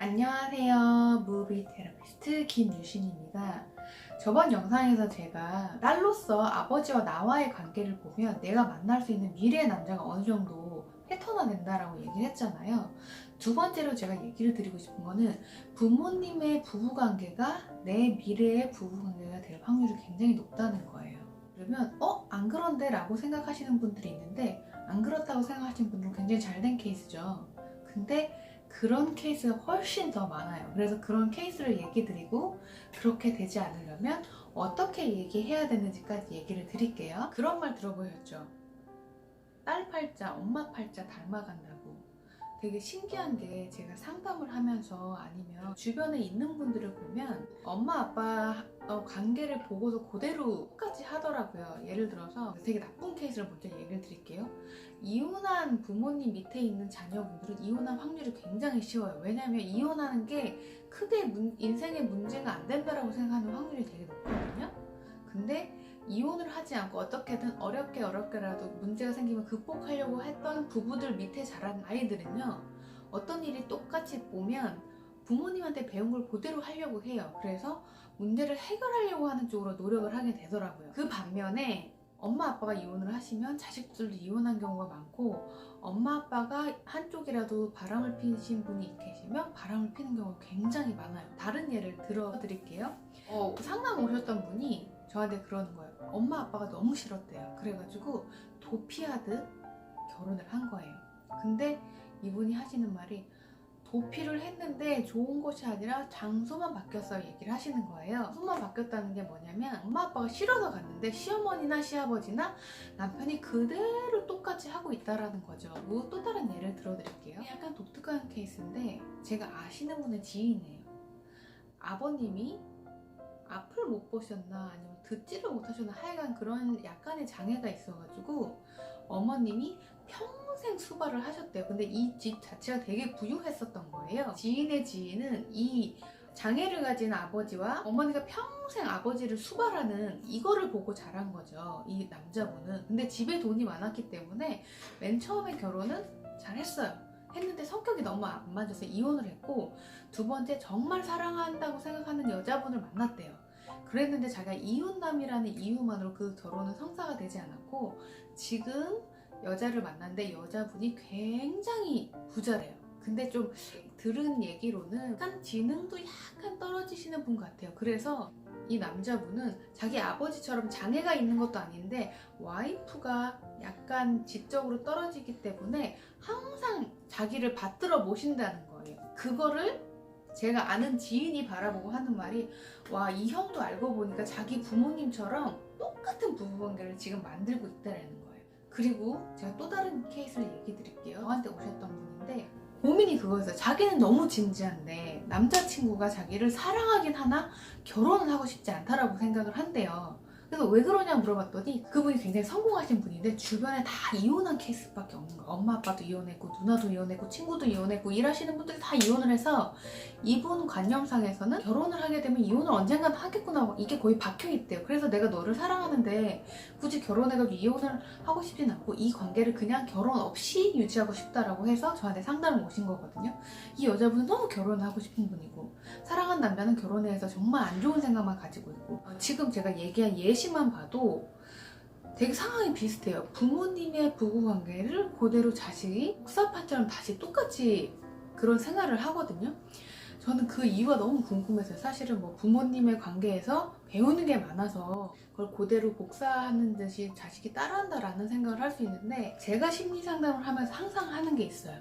안녕하세요. 무비 테라피스트 김유신입니다. 저번 영상에서 제가 딸로서 아버지와 나와의 관계를 보면 내가 만날 수 있는 미래의 남자가 어느 정도 패턴화 된다라고 얘기를 했잖아요. 두 번째로 제가 얘기를 드리고 싶은 거는 부모님의 부부관계가 내 미래의 부부관계가 될 확률이 굉장히 높다는 거예요. 그러면 안 그런데? 라고 생각하시는 분들이 있는데 안 그렇다고 생각하시는 분들은 굉장히 잘된 케이스죠. 근데 그런 케이스가 훨씬 더 많아요. 그래서 그런 케이스를 얘기 드리고 그렇게 되지 않으려면 어떻게 얘기해야 되는지까지 얘기를 드릴게요. 그런 말 들어보셨죠? 딸 팔자, 엄마 팔자 닮아간다고. 되게 신기한 게 제가 상담을 하면서 아니면 주변에 있는 분들을 보면 엄마 아빠 관계를 보고서 그대로 똑같이 하더라고요. 예를 들어서 되게 나쁜 케이스를 먼저 얘기를 드릴게요. 이혼한 부모님 밑에 있는 자녀분들은 이혼할 확률이 굉장히 쉬워요. 왜냐하면 이혼하는 게 크게 인생의 문제가 안 된다라고 생각하는 확률이 되게 높거든요. 근데 이혼을 하지 않고 어떻게든 어렵게라도 문제가 생기면 극복하려고 했던 부부들 밑에 자란 아이들은요, 어떤 일이 똑같이 보면 부모님한테 배운 걸 그대로 하려고 해요. 그래서 문제를 해결하려고 하는 쪽으로 노력을 하게 되더라고요. 그 반면에 엄마 아빠가 이혼을 하시면 자식들도 이혼한 경우가 많고, 엄마 아빠가 한쪽이라도 바람을 피신 분이 계시면 바람을 피는 경우가 굉장히 많아요. 다른 예를 들어 드릴게요. 상담 오셨던 분이 저한테 그러는 거예요. 엄마 아빠가 너무 싫었대요. 그래가지고 도피하듯 결혼을 한 거예요. 근데 이분이 하시는 말이 도피를 했는데 좋은 곳이 아니라 장소만 바뀌었어요 얘기를 하시는 거예요. 장소만 바뀌었다는 게 뭐냐면 엄마 아빠가 싫어서 갔는데 시어머니나 시아버지나 남편이 그대로 똑같이 하고 있다라는 거죠. 또 다른 예를 들어드릴게요. 약간 독특한 케이스인데 제가 아시는 분의 지인이에요. 아버님이 앞을 못 보셨나 아니면 듣지를 못하셨나 하여간 그런 약간의 장애가 있어가지고 어머님이 평생 수발을 하셨대요. 근데 이 집 자체가 되게 부유했었던 거예요. 지인의 지인은 이 장애를 가진 아버지와 어머니가 평생 아버지를 수발하는 이거를 보고 자란 거죠. 이 남자분은. 근데 집에 돈이 많았기 때문에 맨 처음에 결혼은 잘했어요. 했는데 성격이 너무 안 맞아서 이혼을 했고, 두 번째 정말 사랑한다고 생각하는 여자분을 만났대요. 그랬는데 자기가 이혼남이라는 이유만으로 그 결혼은 성사가 되지 않았고, 지금 여자를 만났는데 여자분이 굉장히 부자래요. 근데 좀 들은 얘기로는 약간 지능도 약간 떨어지시는 분 같아요. 그래서 이 남자분은 자기 아버지처럼 장애가 있는 것도 아닌데 와이프가 약간 지적으로 떨어지기 때문에 항상 자기를 받들어 모신다는 거예요. 그거를 제가 아는 지인이 바라보고 하는 말이, 와, 이 형도 알고 보니까 자기 부모님처럼 똑같은 부부관계를 지금 만들고 있다는 거예요. 그리고 제가 또 다른 케이스를 얘기 드릴게요. 저한테 오셨던 분인데 고민이 그거였어요. 자기는 너무 진지한데 남자친구가 자기를 사랑하긴 하나 결혼은 하고 싶지 않다라고 생각을 한대요. 그래서 왜 그러냐 물어봤더니 그분이 굉장히 성공하신 분인데 주변에 다 이혼한 케이스밖에 없는 거예요. 엄마 아빠도 이혼했고 누나도 이혼했고 친구도 이혼했고 일하시는 분들이 다 이혼을 해서 이분 관념상에서는 결혼을 하게 되면 이혼을 언젠간 하겠구나, 이게 거의 박혀있대요. 그래서 내가 너를 사랑하는데 굳이 결혼해가지고 이혼을 하고 싶진 않고 이 관계를 그냥 결혼 없이 유지하고 싶다라고 해서 저한테 상담을 오신 거거든요. 이 여자분은 너무 결혼을 하고 싶은 분이고 사랑한 남자는 결혼해서 정말 안 좋은 생각만 가지고 있고, 지금 제가 얘기한 예시만 봐도 되게 상황이 비슷해요. 부모님의 부부관계를 그대로 자식이 옥사판처럼 다시 똑같이 그런 생활을 하거든요. 저는 그 이유가 너무 궁금해서요. 사실은 뭐 부모님의 관계에서 배우는 게 많아서 그걸 그대로 복사하는 듯이 자식이 따라한다라는 생각을 할 수 있는데, 제가 심리 상담을 하면서 항상 하는 게 있어요.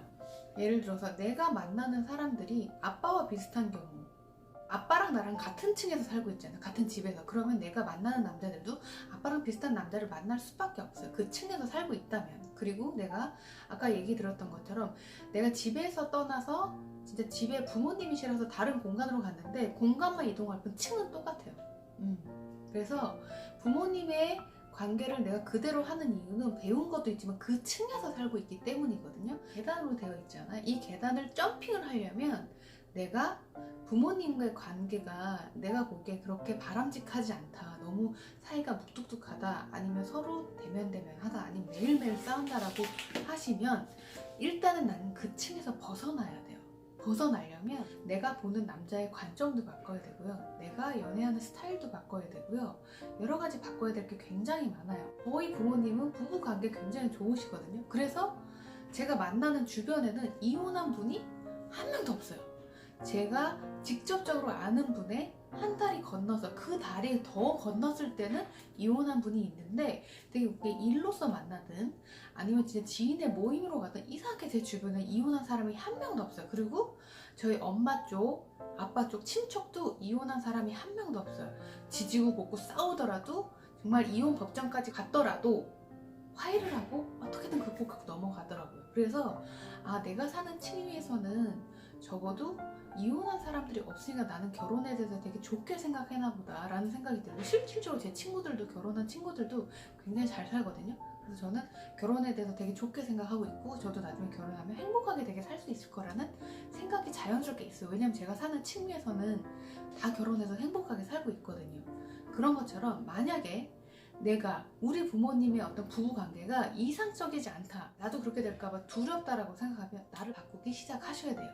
예를 들어서 내가 만나는 사람들이 아빠와 비슷한 경우, 아빠랑 나랑 같은 층에서 살고 있잖아요. 같은 집에서. 그러면 내가 만나는 남자들도 아빠랑 비슷한 남자를 만날 수밖에 없어요. 그 층에서 살고 있다면. 그리고 내가 아까 얘기 들었던 것처럼 내가 집에서 떠나서 진짜 집에 부모님이 싫어서 다른 공간으로 갔는데 공간만 이동할 뿐 층은 똑같아요. 그래서 부모님의 관계를 내가 그대로 하는 이유는 배운 것도 있지만 그 층에서 살고 있기 때문이거든요. 계단으로 되어 있잖아요. 이 계단을 점핑을 하려면 내가 부모님과의 관계가 내가 보기에 그렇게 바람직하지 않다, 너무 사이가 묵뚝뚝하다, 아니면 서로 대면대면하다, 아니면 매일매일 싸운다라고 하시면 일단은 나는 그 층에서 벗어나야 돼요. 벗어나려면 내가 보는 남자의 관점도 바꿔야 되고요. 내가 연애하는 스타일도 바꿔야 되고요. 여러 가지 바꿔야 될 게 굉장히 많아요. 저희 부모님은 부부관계 굉장히 좋으시거든요. 그래서 제가 만나는 주변에는 이혼한 분이 한 명도 없어요. 제가 직접적으로 아는 분의 한 다리 건너서 그 다리 더 건넜을 때는 이혼한 분이 있는데 되게 웃게 일로서 만나든 아니면 진짜 지인의 모임으로 가든 이상하게 제 주변에 이혼한 사람이 한 명도 없어요. 그리고 저희 엄마 쪽, 아빠 쪽 친척도 이혼한 사람이 한 명도 없어요. 지지고 볶고 싸우더라도 정말 이혼 법정까지 갔더라도 화해를 하고 어떻게든 극복하고 넘어가더라고요. 그래서 내가 사는 층위에서는 적어도 이혼한 사람들이 없으니까 나는 결혼에 대해서 되게 좋게 생각해나 보다 라는 생각이 들고, 실질적으로 제 친구들도 결혼한 친구들도 굉장히 잘 살거든요. 그래서 저는 결혼에 대해서 되게 좋게 생각하고 있고, 저도 나중에 결혼하면 행복하게 되게 살 수 있을 거라는 생각이 자연스럽게 있어요. 왜냐면 제가 사는 층위에서는 다 결혼해서 행복하게 살고 있거든요. 그런 것처럼 만약에 내가 우리 부모님의 어떤 부부관계가 이상적이지 않다, 나도 그렇게 될까봐 두렵다라고 생각하면 나를 바꾸기 시작하셔야 돼요.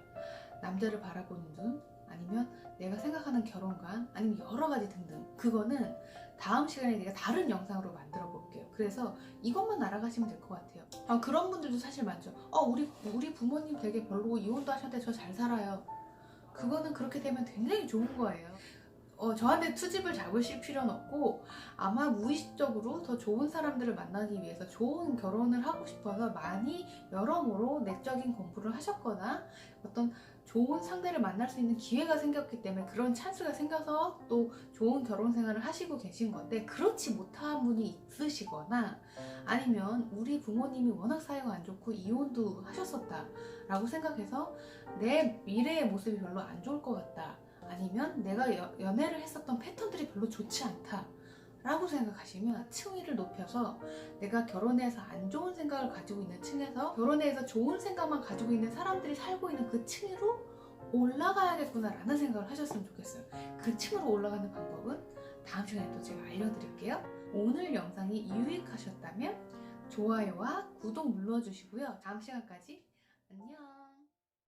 남자를 바라보는 눈, 아니면 내가 생각하는 결혼관, 아니면 여러 가지 등등. 그거는 다음 시간에 내가 다른 영상으로 만들어 볼게요. 그래서 이것만 알아가시면 될 것 같아요. 그런 분들도 사실 많죠. 우리 부모님 되게 별로고 이혼도 하셨는데 저 잘 살아요. 그거는 그렇게 되면 굉장히 좋은 거예요. 저한테 투집을 잡으실 필요는 없고, 아마 무의식적으로 더 좋은 사람들을 만나기 위해서 좋은 결혼을 하고 싶어서 많이 여러모로 내적인 공부를 하셨거나 어떤 좋은 상대를 만날 수 있는 기회가 생겼기 때문에 그런 찬스가 생겨서 또 좋은 결혼 생활을 하시고 계신 건데, 그렇지 못한 분이 있으시거나 아니면 우리 부모님이 워낙 사이가 안 좋고 이혼도 하셨었다 라고 생각해서 내 미래의 모습이 별로 안 좋을 것 같다, 아니면 내가 연애를 했었던 패턴들이 별로 좋지 않다 라고 생각하시면 층위를 높여서 내가 결혼해서 안 좋은 생각을 가지고 있는 층에서 결혼해서 좋은 생각만 가지고 있는 사람들이 살고 있는 그 층으로 올라가야겠구나 라는 생각을 하셨으면 좋겠어요. 그 층으로 올라가는 방법은 다음 시간에 또 제가 알려드릴게요. 오늘 영상이 유익하셨다면 좋아요와 구독 눌러주시고요. 다음 시간까지 안녕.